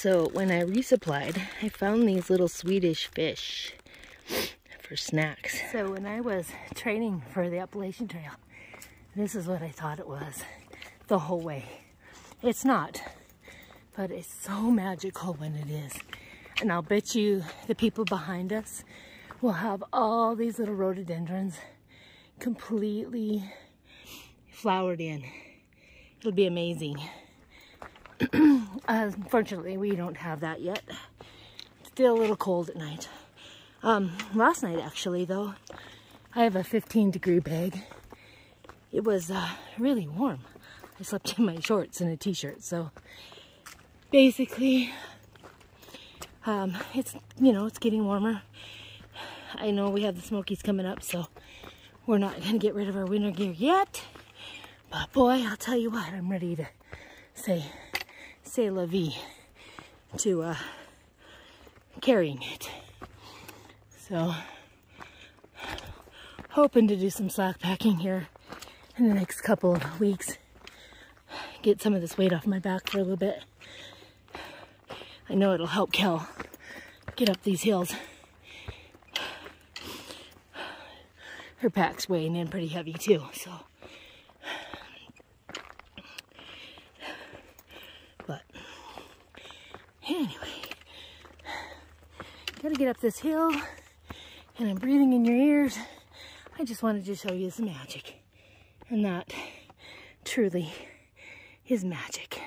So when I resupplied, I found these little Swedish fish for snacks. So when I was training for the Appalachian Trail, this is what I thought it was the whole way. It's not, but it's so magical when it is. And I'll bet you the people behind us will have all these little rhododendrons completely flowered in. It'll be amazing. Unfortunately, we don't have that yet. It's still a little cold at night. Last night, actually, though, I have a 15-degree bag. It was really warm. I slept in my shorts and a t-shirt, so basically, it's, you know, it's getting warmer. I know we have the Smokies coming up, so we're not going to get rid of our winter gear yet. But boy, I'll tell you what, I'm ready to say la vie to carrying it. So, hoping to do some slack packing here in the next couple of weeks. Get some of this weight off my back for a little bit. I know it'll help Kel get up these hills. Her pack's weighing in pretty heavy too, so. But anyway, gotta get up this hill, and I'm breathing in your ears. I just wanted to show you some magic, and that truly is magic.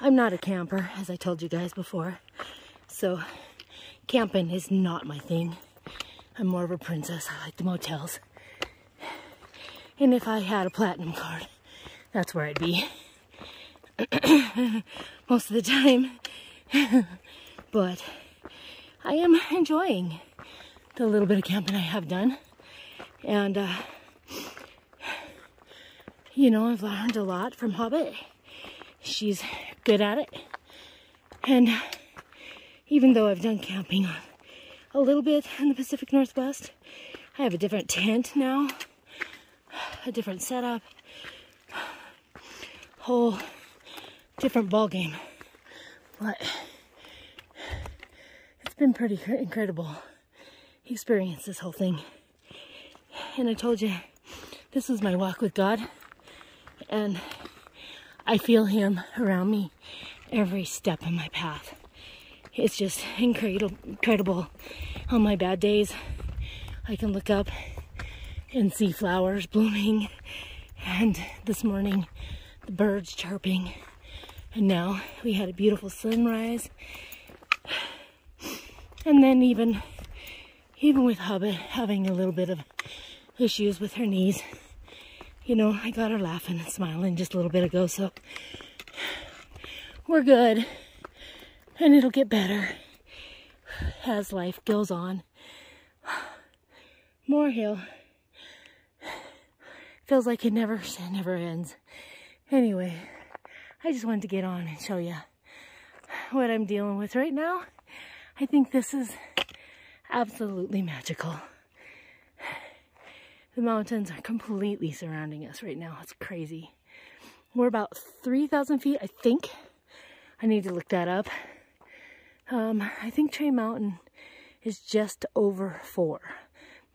I'm not a camper, as I told you guys before, so camping is not my thing. I'm more of a princess. I like the motels. And if I had a platinum card, that's where I'd be. Most of the time. But I am enjoying the little bit of camping I have done. And, you know, I've learned a lot from Hobbit. She's good at it. And even though I've done camping on a little bit in the Pacific Northwest, I have a different tent now, a different setup, whole different ball game. But it's been pretty incredible experience, this whole thing. And I told you, this was my walk with God, and I feel Him around me every step of my path. It's just incredible. On my bad days, I can look up and see flowers blooming, and this morning the birds chirping, and now we had a beautiful sunrise. And then even with Hobbit having a little bit of issues with her knees, you know, I got her laughing and smiling just a little bit ago, so we're good. And it'll get better as life goes on. More hill. Feels like it never ends. Anyway, I just wanted to get on and show you what I'm dealing with right now. I think this is absolutely magical. The mountains are completely surrounding us right now. It's crazy. We're about 3,000 feet, I think. I need to look that up. I think Train Mountain is just over 4,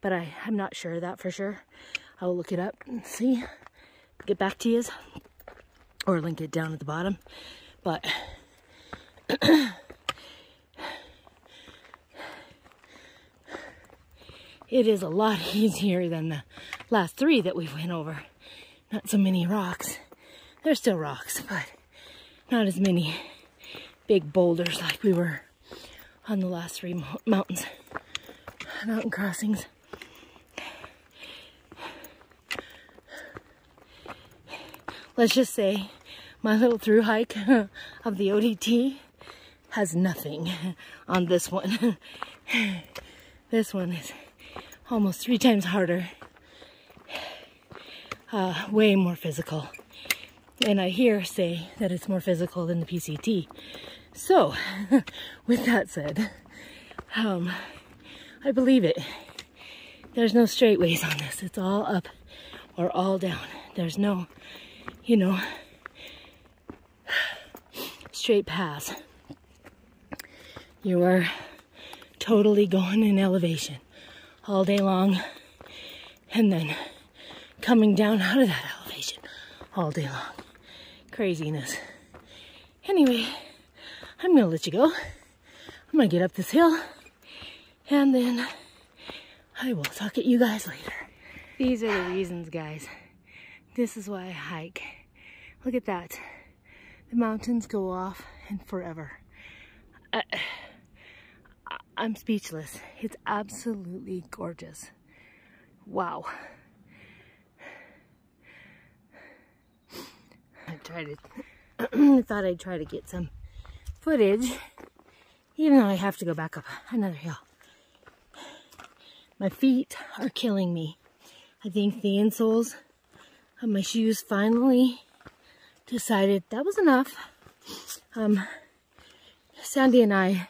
but I'm not sure of that for sure. I will look it up and see, get back to you, or link it down at the bottom. But it is a lot easier than the last 3 that we went over. Not so many rocks. There's still rocks, but not as many big boulders like we were on the last 3 mountain crossings. Let's just say my little through hike of the ODT has nothing on this one. This one is almost 3 times harder, way more physical. And I hear say that it's more physical than the PCT. So, with that said, I believe it. There's no straight ways on this. It's all up or all down. There's no, you know, straight paths. You are totally going in elevation all day long, and then coming down out of that elevation all day long. Craziness. Anyway, I'm gonna let you go. I'm gonna get up this hill, and then I will talk at you guys later. These are the reasons, guys. This is why I hike. Look at that. The mountains go off and forever. I'm speechless. It's absolutely gorgeous. Wow. I thought I'd try to get some footage, even though I have to go back up another hill. My feet are killing me. I think the insoles of my shoes finally decided that was enough. Sandy and I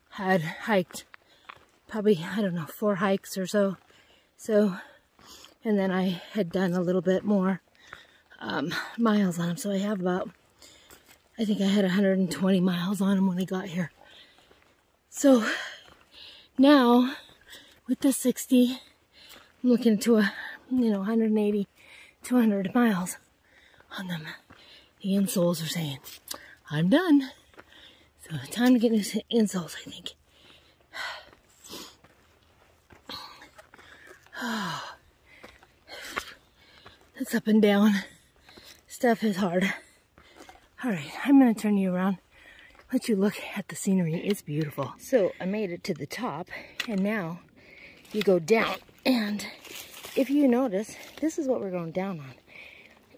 had hiked probably, I don't know, 4 hikes or so. And then I had done a little bit more miles on them. So I have about, I think I had 120 miles on them when I got here. So now with the 60, I'm looking to a, 180, 200 miles on them. The insoles are saying, I'm done. So time to get new insoles, I think. Oh, this up and down stuff is hard. All right, I'm gonna turn you around, let you look at the scenery. It's beautiful. So I made it to the top, and now you go down. And if you notice, this is what we're going down on.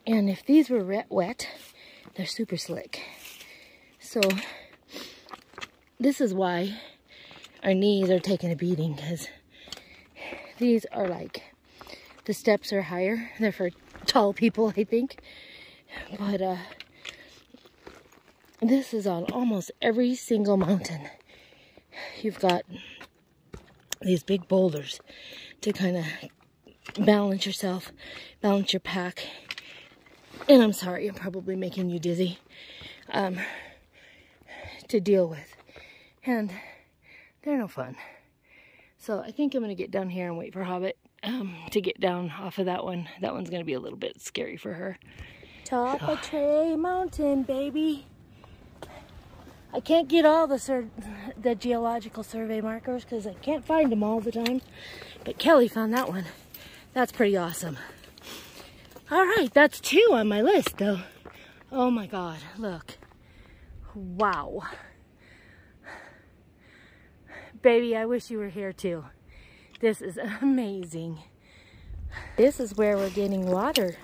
And if these were wet, they're super slick. So this is why our knees are taking a beating, because these are like, the steps are higher. They're for tall people, I think. But this is on almost every single mountain. You've got these big boulders to kind of balance yourself, balance your pack. And I'm sorry, I'm probably making you dizzy to deal with. And they're no fun. So I think I'm going to get down here and wait for Hobbit to get down off of that one. That one's going to be a little bit scary for her. Top of Tray Mountain, baby. I can't get all the geological survey markers because I can't find them all the time. But Kelly found that one. That's pretty awesome. All right, that's 2 on my list, though. Oh my God, look. Wow. Baby, I wish you were here too. This is amazing. This is where we're getting water.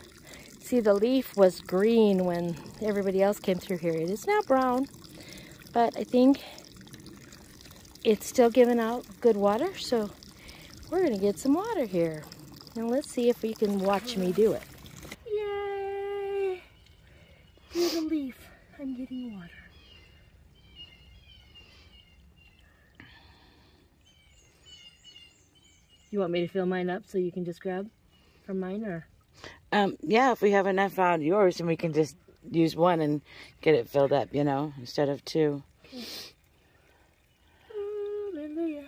See, the leaf was green when everybody else came through here. It is now brown, but I think it's still giving out good water, so we're gonna get some water here. Now let's see if you can watch me do it. Yay! Here's a leaf. I'm getting water. You want me to fill mine up so you can just grab from mine, or? Yeah, if we have enough out of yours, and we can just use one and get it filled up, instead of 2. Okay. Hallelujah,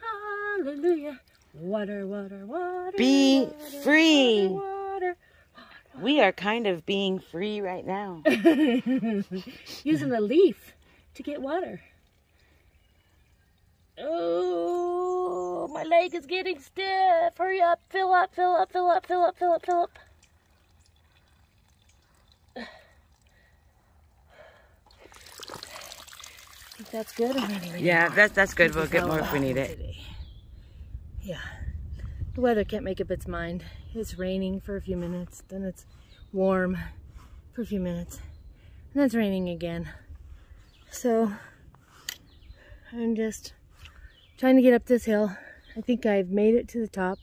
hallelujah. Water, water, water. Be water, free. Water, water, water. We are kind of being free right now. Using the leaf to get water. Oh, my leg is getting stiff. Hurry up, fill up, fill up, fill up, fill up, fill up, fill up. I think that's good. Yeah, that's good. We'll get more if we need it. Today. Yeah. The weather can't make up its mind. It's raining for a few minutes, then it's warm for a few minutes, and then it's raining again. So I'm just trying to get up this hill. I think I've made it to the top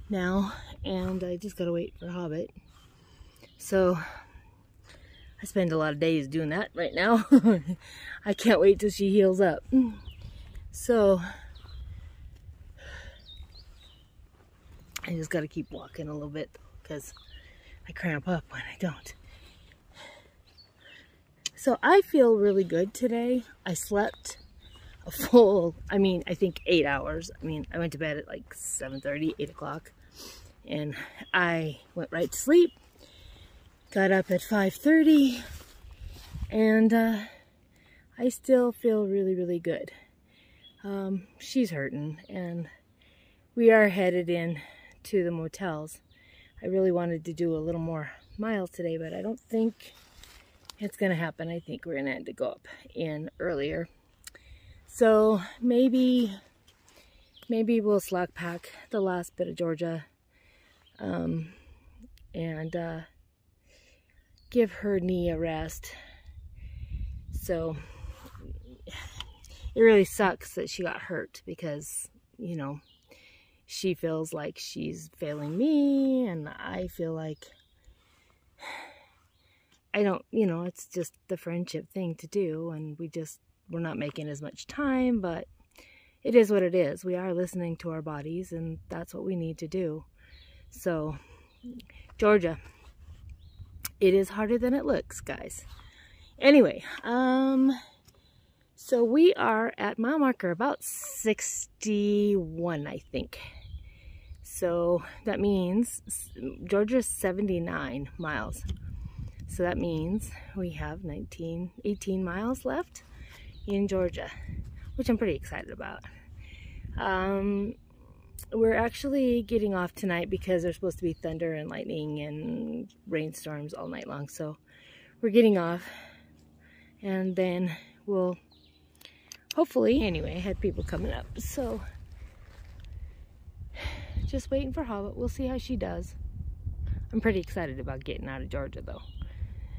now, and I just gotta wait for Hobbit. So I spend a lot of days doing that right now. I can't wait till she heals up. So I just gotta keep walking a little bit because I cramp up when I don't. So I feel really good today. I slept a full, I think 8 hours. I went to bed at like 7:30, 8 o'clock. And I went right to sleep. Got up at 5:30. And I still feel really, really good. She's hurting. And we are headed in to the motels. I really wanted to do a little more miles today, but I don't think it's gonna happen. I think we're gonna have to go up in earlier. So maybe we'll slack pack the last bit of Georgia and give her knee a rest. So it really sucks that she got hurt because, you know, she feels like she's failing me, and I feel like I don't, you know, it's just the friendship thing to do, and we're not making as much time, but it is what it is. We are listening to our bodies, and that's what we need to do. So, Georgia, it is harder than it looks, guys. Anyway, so we are at mile marker about 61, I think. So that means Georgia's 79 miles. So that means we have 18 miles left in Georgia, which I'm pretty excited about. We're actually getting off tonight because there's supposed to be thunder and lightning and rainstorms all night long. So we're getting off, and then we'll hopefully, anyway, had people coming up. So just waiting for Hobbit. We'll see how she does. I'm pretty excited about getting out of Georgia, though.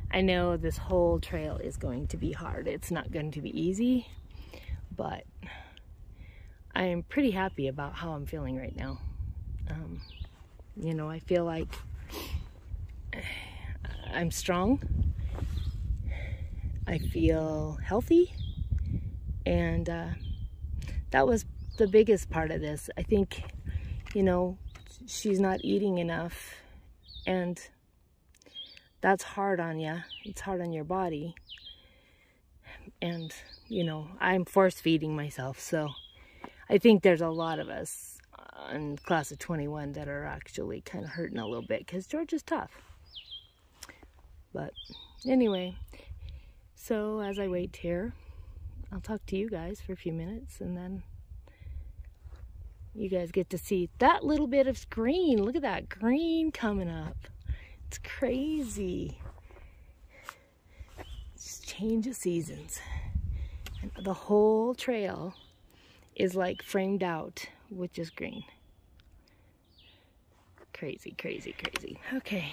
I know this whole trail is going to be hard. It's not going to be easy, but I am pretty happy about how I'm feeling right now. You know, I feel like I'm strong. I feel healthy. And that was the biggest part of this. I think, you know, she's not eating enough, and that's hard on you. It's hard on your body. And, you know, I'm force feeding myself. So I think there's a lot of us in class of 21 that are actually kind of hurting a little bit because Georgia's tough. But anyway, so as I wait here, I'll talk to you guys for a few minutes, and then you guys get to see that little bit of green. Look at that green coming up. It's crazy. It's change of seasons. And the whole trail is like framed out with just green. Crazy, crazy, crazy. Okay.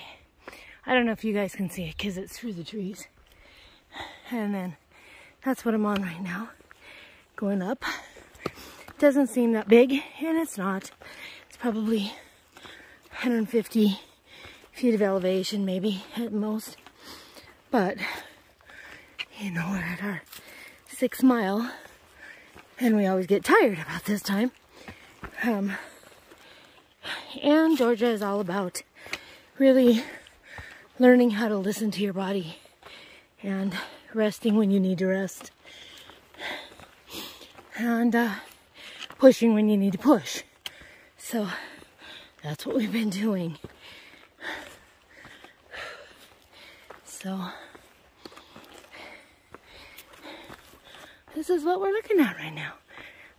I don't know if you guys can see it because it's through the trees. And then that's what I'm on right now. Going up. Doesn't seem that big, and it's not. It's probably 150 feet of elevation, maybe, at most. But, you know, we're at our 6th mile, and we always get tired about this time. And Georgia is all about really learning how to listen to your body and resting when you need to rest, and pushing when you need to push. So that's what we've been doing. So this is what we're looking at right now.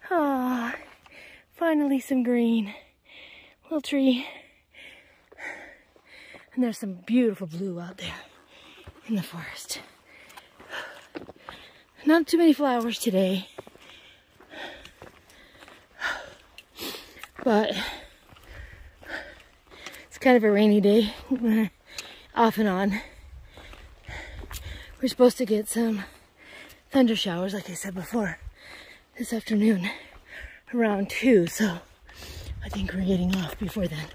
Oh, finally some green. Little tree. And there's some beautiful blue out there in the forest. Not too many flowers today. But it's kind of a rainy day, off and on. We're supposed to get some thunder showers, like I said before, this afternoon around 2, so I think we're getting off before then.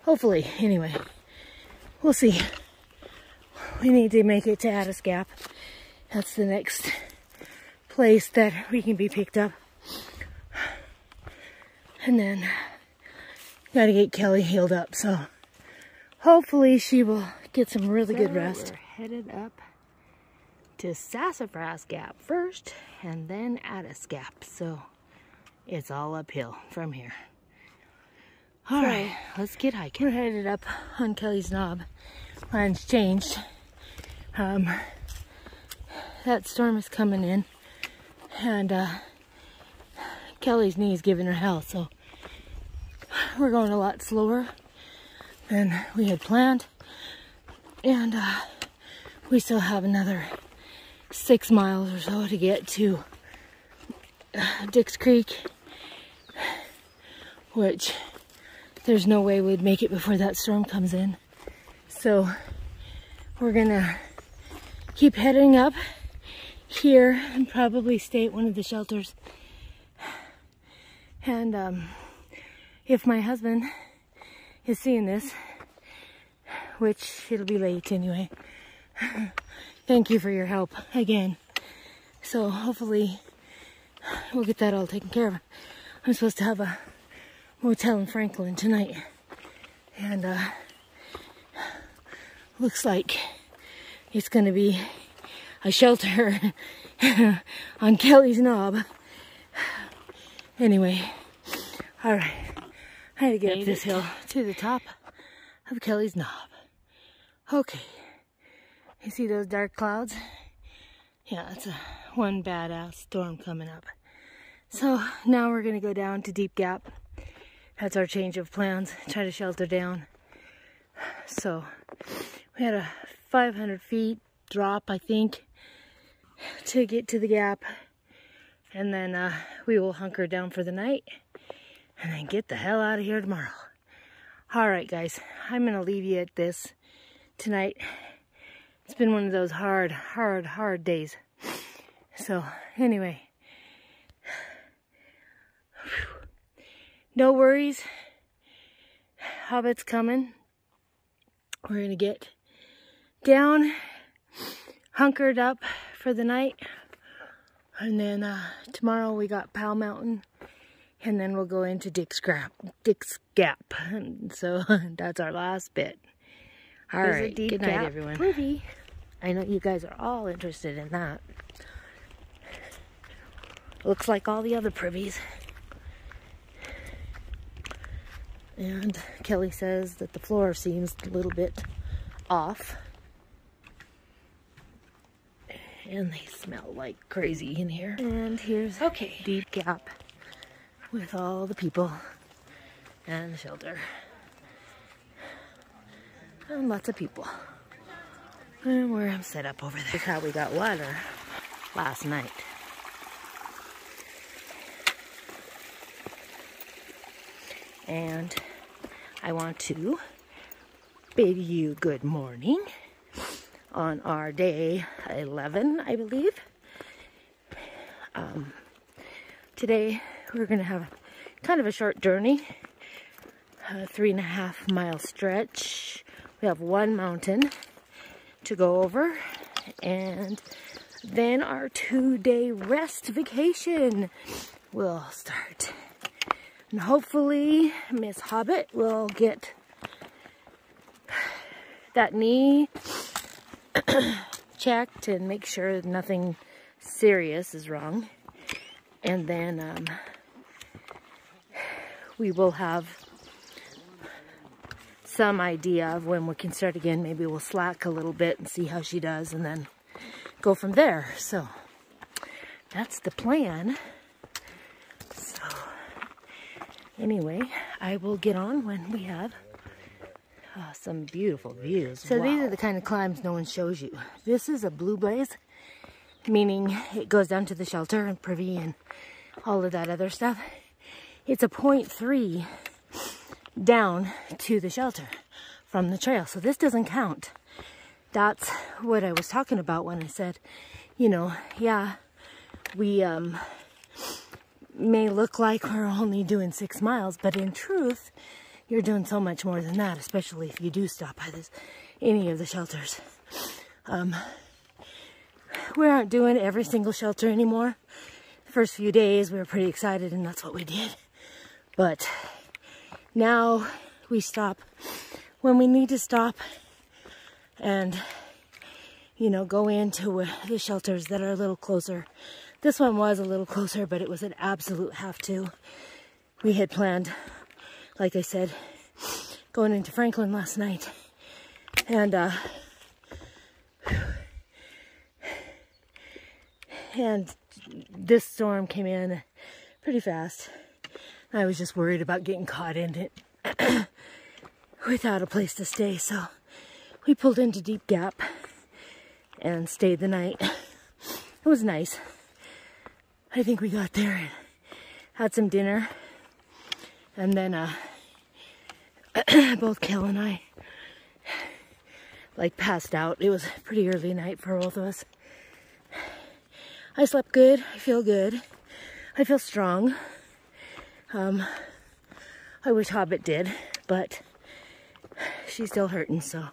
Hopefully, anyway. We'll see. We need to make it to Addis Gap. That's the next place that we can be picked up. And then gotta get Kelly healed up, so hopefully she will get some really good rest. We're headed up to Sassafras Gap first and then Addis Gap. So it's all uphill from here. All right, let's get hiking. We're headed up on Kelly's Knob. Plan's changed. That storm is coming in, and Kelly's knee's giving her hell, so we're going a lot slower than we had planned, and we still have another 6 miles or so to get to Dicks Creek, which there's no way we'd make it before that storm comes in. So we're gonna keep heading up here and probably stay at one of the shelters. And if my husband is seeing this, which it'll be late anyway, thank you for your help again. So hopefully we'll get that all taken care of. I'm supposed to have a motel in Franklin tonight, and looks like it's gonna be a shelter on Kelly's Knob. Anyway, all right, I had to get up this hill to the top of Kelly's Knob. Okay, you see those dark clouds? Yeah, it's one badass storm coming up. So now we're gonna go down to Deep Gap. That's our change of plans, try to shelter down. So we had a 500 feet drop, I think, to get to the gap. And then we will hunker down for the night and then get the hell out of here tomorrow. All right, guys, I'm gonna leave you at this tonight. It's been one of those hard days. So anyway, no worries. Hobbit's coming. We're gonna get down, hunkered up for the night, and then tomorrow we got Powell Mountain, and then we'll go into Dicks Gap. And so that's our last bit. All right, good night, everyone. Privy. I know you guys are all interested in that. Looks like all the other privies. And Kelly says that the floor seems a little bit off. And they smell like crazy in here. And here's Deep Gap with all the people and the shelter. And lots of people. And where I'm set up over there. This is how we got water last night. And I want to bid you good morning on our day 11, I believe. Today we're going to have kind of a short journey, a 3.5 mile stretch. We have one mountain to go over, and then our 2-day rest vacation will start. And hopefully Miss Hobbit will get that knee checked and make sure nothing serious is wrong. And then we will have some idea of when we can start again. Maybe we'll slack a little bit and see how she does, and then go from there. So that's the plan. So anyway, I will get on when we have some beautiful views. So these are the kind of climbs no one shows you. This is a blue blaze, meaning it goes down to the shelter and privy and all of that other stuff. It's a 0.3 down to the shelter from the trail. So this doesn't count. That's what I was talking about when I said, you know, yeah, we may look like we're only doing 6 miles, but in truth, you're doing so much more than that, especially if you do stop by any of the shelters. We aren't doing every single shelter anymore. The first few days we were pretty excited, and that's what we did. But now we stop when we need to stop and, you know, go into the shelters that are a little closer. This one was a little closer, but it was an absolute have to. We had planned, like I said, going into Franklin last night. And this storm came in pretty fast. I was just worried about getting caught in it without a place to stay. So we pulled into Deep Gap and stayed the night. It was nice. I think we got there and had some dinner. And then both Kel and I like passed out. It was a pretty early night for both of us. I slept good. I feel good. I feel strong. I wish Hobbit did, but she's still hurting, so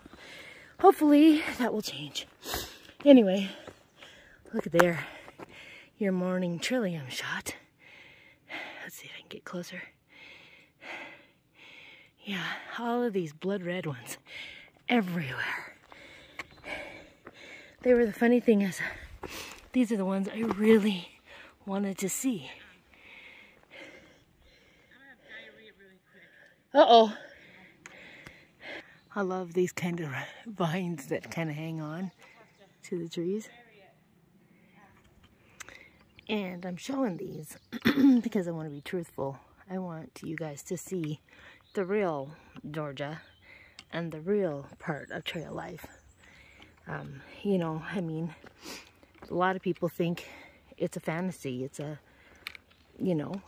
hopefully that will change. Anyway, look at there. Your morning trillium shot. Let's see if I can get closer. Yeah, all of these blood red ones everywhere. They were the funny thing is, these are the ones I really wanted to see. Uh-oh. I love these kind of vines that kind of hang on to the trees. And I'm showing these because I want to be truthful. I want you guys to see the real Georgia and the real part of trail life. You know, I mean, a lot of people think it's a fantasy. It's a, you know,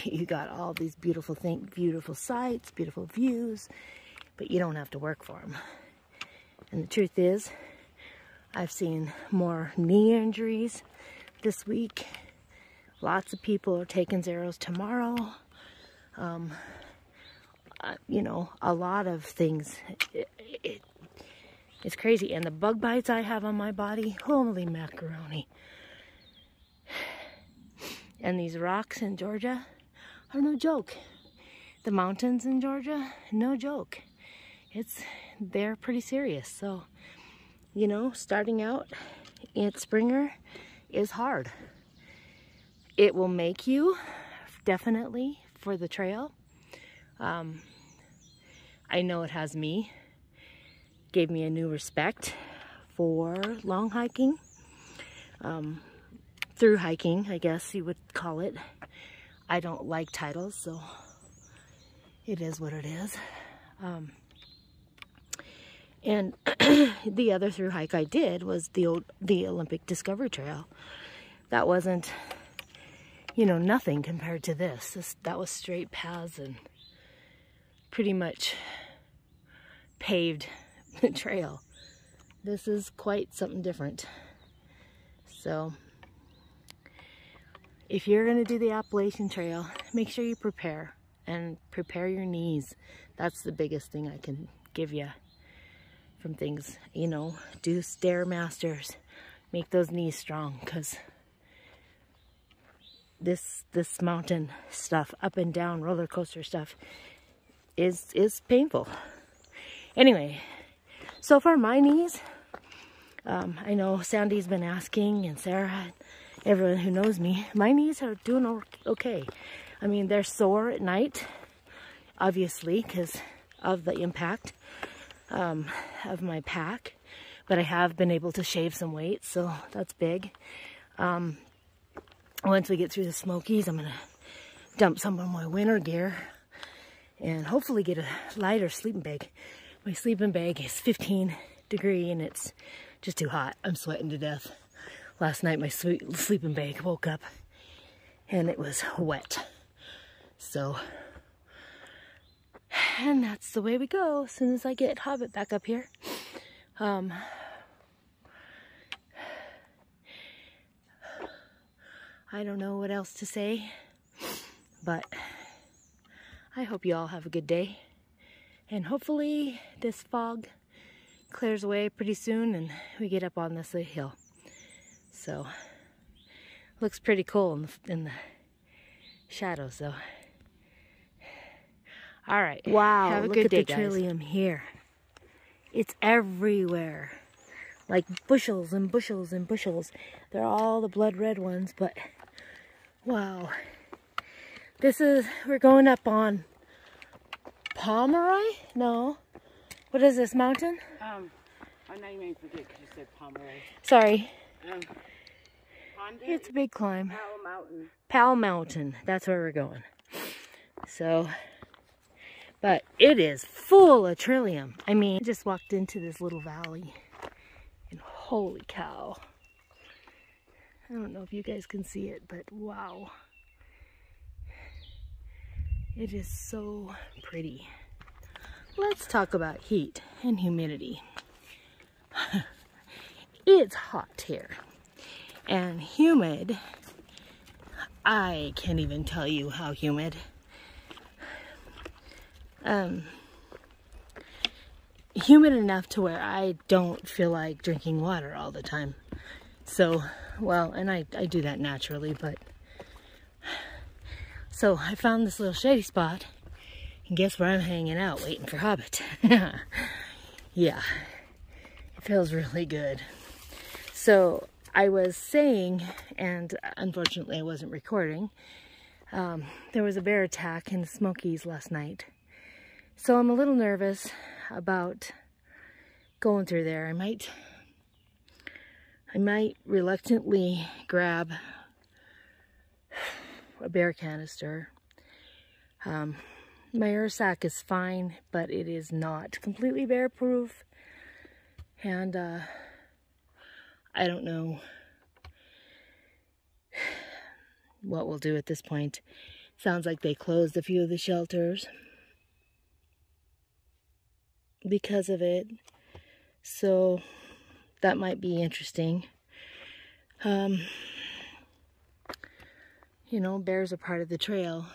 you got all these beautiful things, beautiful sights, beautiful views, but you don't have to work for them. And the truth is, I've seen more knee injuries this week. Lots of people are taking zeros tomorrow. You know, a lot of things. It's crazy. And the bug bites I have on my body, holy macaroni. And these rocks in Georgia are no joke. The mountains in Georgia, no joke. They're pretty serious. So, you know, starting out at Springer is hard. It will make you, definitely, for the trail. I know it has me. Gave me a new respect for long hiking. Through hiking, I guess you would call it. I don't like titles, so it is what it is. And the other through hike I did was the Olympic Discovery Trail. That wasn't, you know, nothing compared to this. That was straight paths and pretty much paved trail. This is quite something different. So if you're going to do the Appalachian Trail, make sure you prepare and prepare your knees. That's the biggest thing I can give you from things, you know. Do Stairmasters, make those knees strong, because this mountain stuff, up and down roller coaster stuff, is painful. Anyway, so far my knees, I know Sandy's been asking, and Sarah, everyone who knows me, my knees are doing okay. I mean, they're sore at night, obviously, because of the impact of my pack, but I have been able to shave some weight, so that's big. Once we get through the Smokies, I'm gonna dump some of my winter gear and hopefully get a lighter sleeping bag. My sleeping bag is 15 degree and it's just too hot. I'm sweating to death. Last night my sleeping bag woke up and it was wet. So, and that's the way we go as soon as I get Hobbit back up here. I don't know what else to say, but I hope you all have a good day. And hopefully this fog clears away pretty soon and we get up on this hill. So, looks pretty cool in the shadows though. All right. Wow, Have a look good at day, the guys. trillium here. It's everywhere. Like bushels and bushels and bushels. They're all the blood red ones, but wow. We're going up on Pomeroy? No. What is this, mountain? I'm not even forget because you said Pomeroy. Sorry. Honda? It's a big climb. Powell Mountain. Powell Mountain. That's where we're going. So, but it is full of trillium. I mean, I just walked into this little valley. And holy cow. I don't know if you guys can see it, but wow. It is so pretty. Let's talk about heat and humidity. It's hot here. And humid. I can't even tell you how humid. Humid enough to where I don't feel like drinking water all the time. So, well, and I do that naturally, but so I found this little shady spot, and guess where I'm hanging out waiting for Hobbit. Yeah, it feels really good. So I was saying, and unfortunately I wasn't recording, there was a bear attack in the Smokies last night. So I'm a little nervous about going through there. I might reluctantly grab a bear canister. My air sack is fine, but it is not completely bear proof. And I don't know what we'll do at this point. Sounds like they closed a few of the shelters because of it, so that might be interesting. You know, bears are part of the trail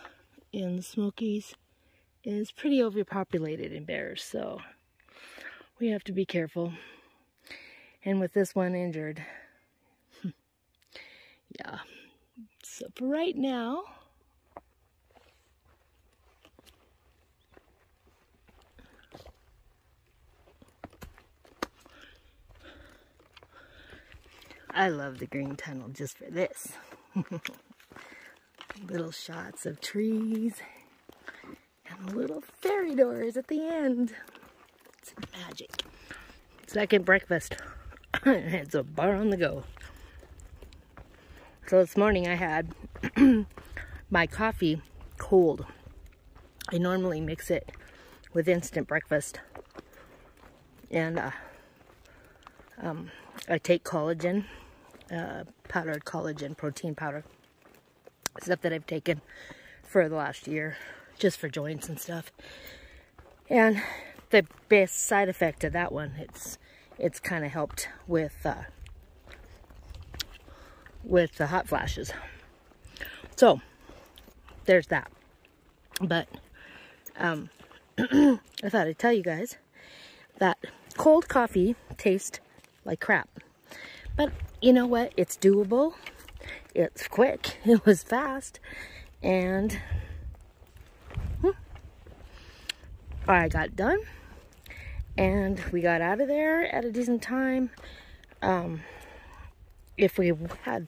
in the Smokies. It's pretty overpopulated in bears, so we have to be careful. And with this one injured, yeah. So for right now, I love the green tunnel just for this. Little shots of trees and little fairy doors at the end. It's magic. Second breakfast. It's a bar on the go. So this morning I had my coffee cold. I normally mix it with instant breakfast. And I take collagen, powdered collagen, protein powder. Stuff that I've taken for the last year, just for joints and stuff. And the best side effect of that one, it's kind of helped with the hot flashes. So there's that. But I thought I'd tell you guys that cold coffee tastes like crap. But you know what? It's doable. It's quick. It was fast. And I got done. And we got out of there at a decent time. If we had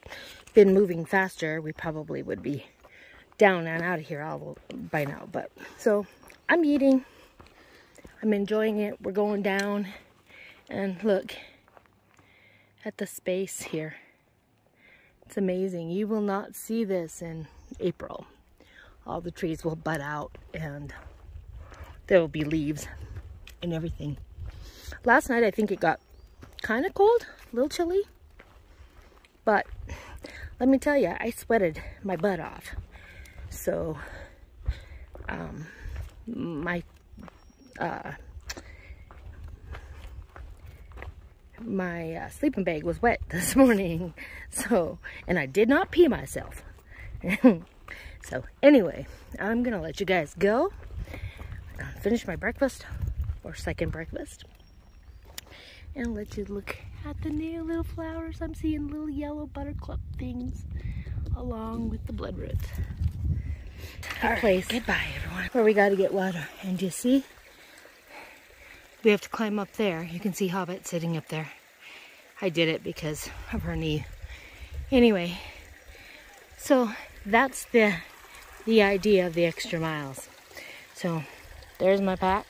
been moving faster, we probably would be down and out of here all by now. But so I'm eating. I'm enjoying it. We're going down. And look at the space here. It's amazing. You will not see this in April. All the trees will bud out and there will be leaves and everything. Last night I think it got kind of cold, a little chilly. But let me tell you, I sweated my butt off. So my sleeping bag was wet this morning, so, and I did not pee myself. So anyway, I'm gonna let you guys go. Finish my breakfast, or second breakfast, and let you look at the new little flowers. I'm seeing little yellow buttercup things along with the bloodroot. Place. Goodbye, everyone. Where we got to get water. And you see, we have to climb up there. You can see Hobbit sitting up there. I did it because of her knee. Anyway, so that's the idea of the extra miles. So there's my pack.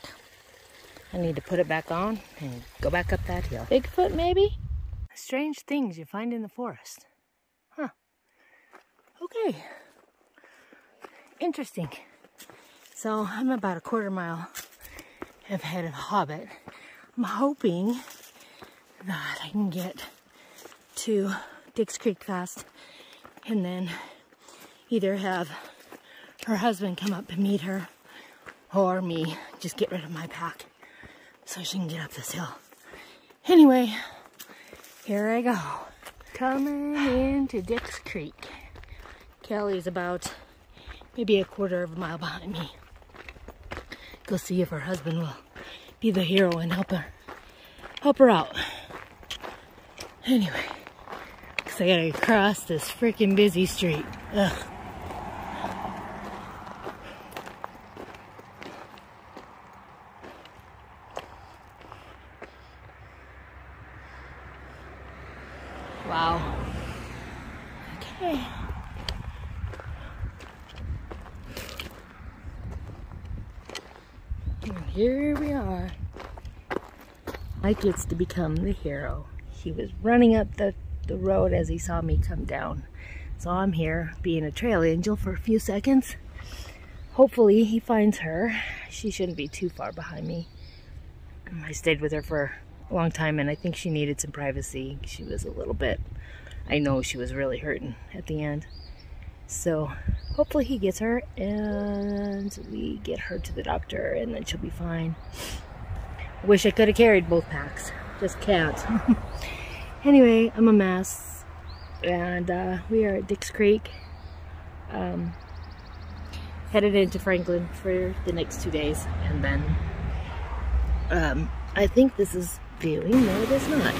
I need to put it back on and go back up that hill. Bigfoot, maybe? Strange things you find in the forest. Huh. Okay. Interesting. So I'm about a quarter mile ahead of Hobbit. I'm hoping that I can get to Dicks Creek fast and then either have her husband come up and meet her or me just get rid of my pack so she can get up this hill. Anyway, here I go. Coming into Dicks Creek. Kelly's about maybe a quarter of a mile behind me. Go see if her husband will be the hero and help her out. Anyway, because I gotta cross this freaking busy street. Ugh. Wow. Okay. And here we are. Mike gets to become the hero. He was running up the road as he saw me come down. So I'm here being a trail angel for a few seconds. Hopefully he finds her. She shouldn't be too far behind me. I stayed with her for a long time and I think she needed some privacy. She was a little bit, I know she was really hurting at the end. So hopefully he gets her and we get her to the doctor and then she'll be fine. I wish I could have carried both packs. Just can't. Anyway, I'm a mess. And we are at Dicks Creek. Headed into Franklin for the next 2 days. And then I think this is viewing. No, it is not.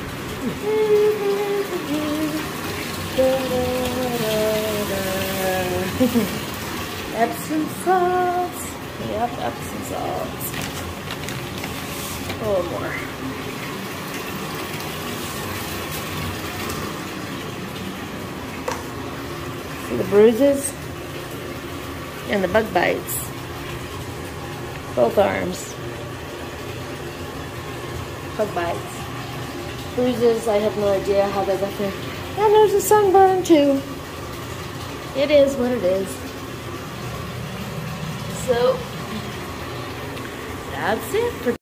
Epsom salts. Yep, Epsom salts. A little more. See the bruises and the bug bites. Both arms. Bug bites. Bruises, I have no idea how they got there. And there's a sunburn too. It is what it is. So, that's it for